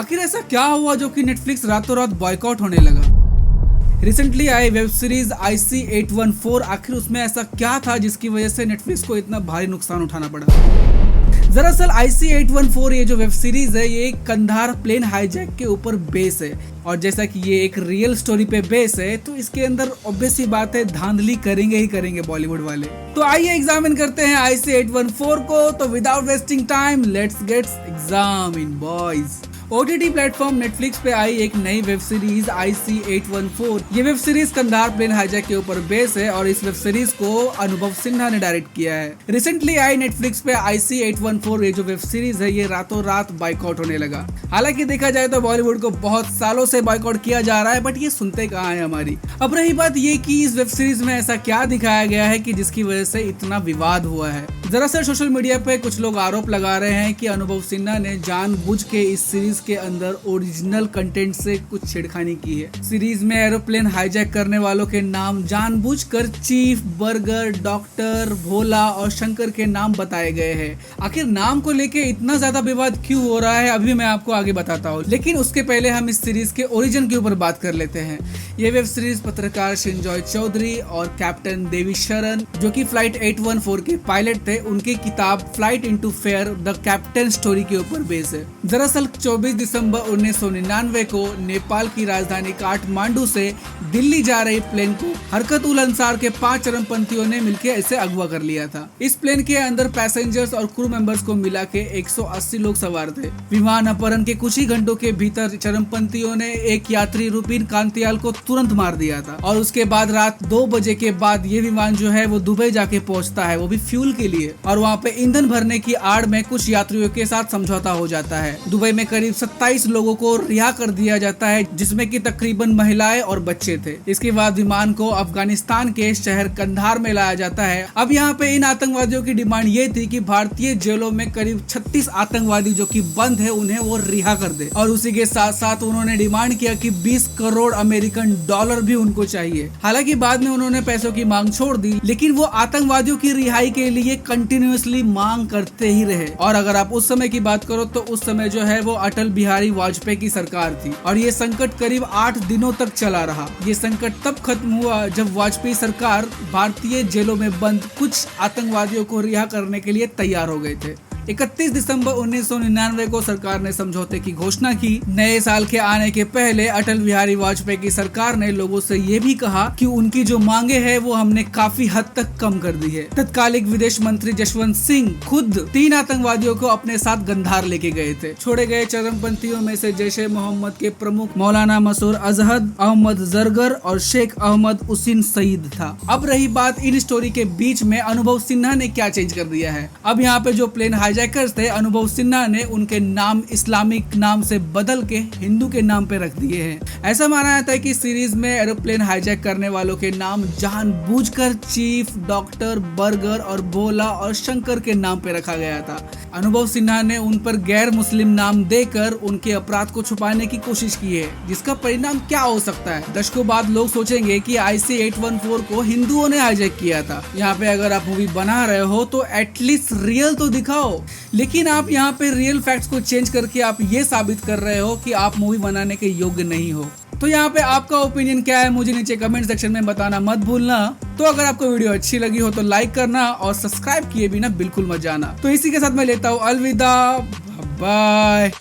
आखिर ऐसा क्या हुआ जो कि नेटफ्लिक्स रातों रात बॉयकॉट होने लगा? रिसेंटली आई वेब सीरीज IC-814, आखिर उसमें ऐसा क्या था जिसकी वजह से नेटफ्लिक्स को इतना भारी नुकसान उठाना पड़ा? दरअसल IC-814 ये जो वेब सीरीज है ये एक कंधार प्लेन हाईजैक के ऊपर बेस है, और जैसा कि ये एक रियल स्टोरी पे बेस है तो इसके अंदर ऑब्वियस सी बात है धांधली करेंगे ही करेंगे बॉलीवुड वाले। तो आइए एग्जामिन करते हैं IC-814 को। तो without wasting time let's get examine boys. OTT platform Netflix पे आई एक नई वेब सीरीज IC-814। ये web series Kandahar plane hijack के ऊपर बेस है और इस वेब सीरीज को अनुभव सिन्हा ने डायरेक्ट किया है। रिसेंटली आई नेटफ्लिक्स पे IC-814 ये जो वेब सीरीज है ये रातों रात बाइकआउट होने लगा। हालांकि देखा जाए तो बॉलीवुड को बहुत सालों से बाइकआउट किया जा रहा है, बट ये सुनते कहाँ है हमारी। अब रही बात ये कि इस वेब सीरीज में ऐसा क्या दिखाया गया है कि जिसकी वजह से इतना विवाद हुआ है। दरअसल सोशल मीडिया पे कुछ लोग आरोप लगा रहे हैं कि अनुभव सिन्हा ने जानबूझ के इस सीरीज के अंदर ओरिजिनल कंटेंट से कुछ छेड़खानी की है। सीरीज में एरोप्लेन हाईजैक करने वालों के नाम जानबूझकर चीफ, बर्गर, डॉक्टर, भोला और शंकर के नाम बताए गए हैं। आखिर नाम को लेके इतना ज्यादा विवाद क्यों हो रहा है अभी मैं आपको आगे बताता हूँ, लेकिन उसके पहले हम इस सीरीज के ओरिजिन के ऊपर बात कर लेते हैं। ये वेब सीरीज पत्रकार संजय चौधरी और कैप्टन देवी शरण जो कि फ्लाइट 814 के पायलट थे उनकी किताब flight into fair the captain story के ऊपर बेस है। दरअसल 24 दिसंबर 1999 को नेपाल की राजधानी काठमांडू से दिल्ली जा रही प्लेन को हरकत उल अंसार के 5 चरमपंथियों ने मिलकर इसे अगवा कर लिया था। इस प्लेन के अंदर पैसेंजर्स और क्रू मेंबर्स को मिला के 180 लोग सवार थे। विमान अपहरण के कुछ ही घंटों के भीतर चरमपंथियों ने एक यात्री रुपीन कांतियाल को तुरंत मार दिया था और उसके बाद रात 2 बजे के बाद ये विमान जो है वो दुबई जाके पहुंचता है, वो भी फ्यूल के लिए, और वहाँ पे ईंधन भरने की आड़ में कुछ यात्रियों के साथ समझौता हो जाता है। दुबई में करीब 27 लोगों को रिहा कर दिया जाता है जिसमें कि तकरीबन महिलाएं और बच्चे थे। इसके बाद विमान को अफगानिस्तान के शहर कंधार में लाया जाता है। अब यहाँ पे इन आतंकवादियों की डिमांड ये थी कि भारतीय जेलों में करीब 36 आतंकवादी जो कि बंद है उन्हें वो रिहा कर दे, और उसी के साथ साथ उन्होंने डिमांड किया कि 20 करोड़ अमेरिकन डॉलर भी उनको चाहिए। हालांकि बाद में उन्होंने पैसों की मांग छोड़ दी, लेकिन वो आतंकवादियों की रिहाई के लिए कंटिन्यूअसली मांग करते ही रहे। और अगर आप उस समय की बात करो तो उस समय जो है वो अटल बिहारी वाजपेयी की सरकार थी और ये संकट करीब 8 दिनों तक चला रहा। ये संकट तब खत्म हुआ जब वाजपेयी सरकार भारतीय जेलों में बंद कुछ आतंकवादियों को रिहा करने के लिए तैयार हो गए थे। 31 दिसंबर 1999 को सरकार ने समझौते की घोषणा की। नए साल के आने के पहले अटल बिहारी वाजपेयी की सरकार ने लोगों से ये भी कहा कि उनकी जो मांगे हैं वो हमने काफी हद तक कम कर दी है। तत्कालिक विदेश मंत्री जसवंत सिंह खुद 3 आतंकवादियों को अपने साथ गंधार लेके गए थे। छोड़े गए चरमपंथियों में से जैश ए मोहम्मद के प्रमुख मौलाना मसूर अजहद, अहमद जरगर और शेख अहमद उसीन सईद था। अब रही बात इन स्टोरी के बीच में अनुभव सिन्हा ने क्या चेंज कर दिया है। अब यहाँ पे जो प्लेन हाईजैकर्स थे अनुभव सिन्हा ने उनके नाम इस्लामिक नाम से बदल के हिंदू के नाम पे रख दिए हैं। ऐसा माना जाता है कि सीरीज में एरोप्लेन हाईजैक करने वालों के नाम जानबूझकर चीफ, डॉक्टर, बर्गर और भोला और शंकर के नाम पे रखा गया था। अनुभव सिन्हा ने उन पर गैर मुस्लिम नाम देकर उनके अपराध को छुपाने की कोशिश की है, जिसका परिणाम क्या हो सकता है। दशकों बाद लोग सोचेंगे कि IC-814 को हिंदुओं ने हाईजैक किया था। यहाँ पे अगर आप मूवी बना रहे हो तो एटलीस्ट रियल तो दिखाओ, लेकिन आप यहाँ पे रियल फैक्ट्स को चेंज करके आप ये साबित कर रहे हो कि आप मूवी बनाने के योग्य नहीं हो। तो यहाँ पे आपका ओपिनियन क्या है मुझे नीचे कमेंट सेक्शन में बताना मत भूलना। तो अगर आपको वीडियो अच्छी लगी हो तो लाइक करना और सब्सक्राइब किए बिना बिल्कुल मत जाना। तो इसी के साथ मैं लेता हूँ अलविदा, बाय।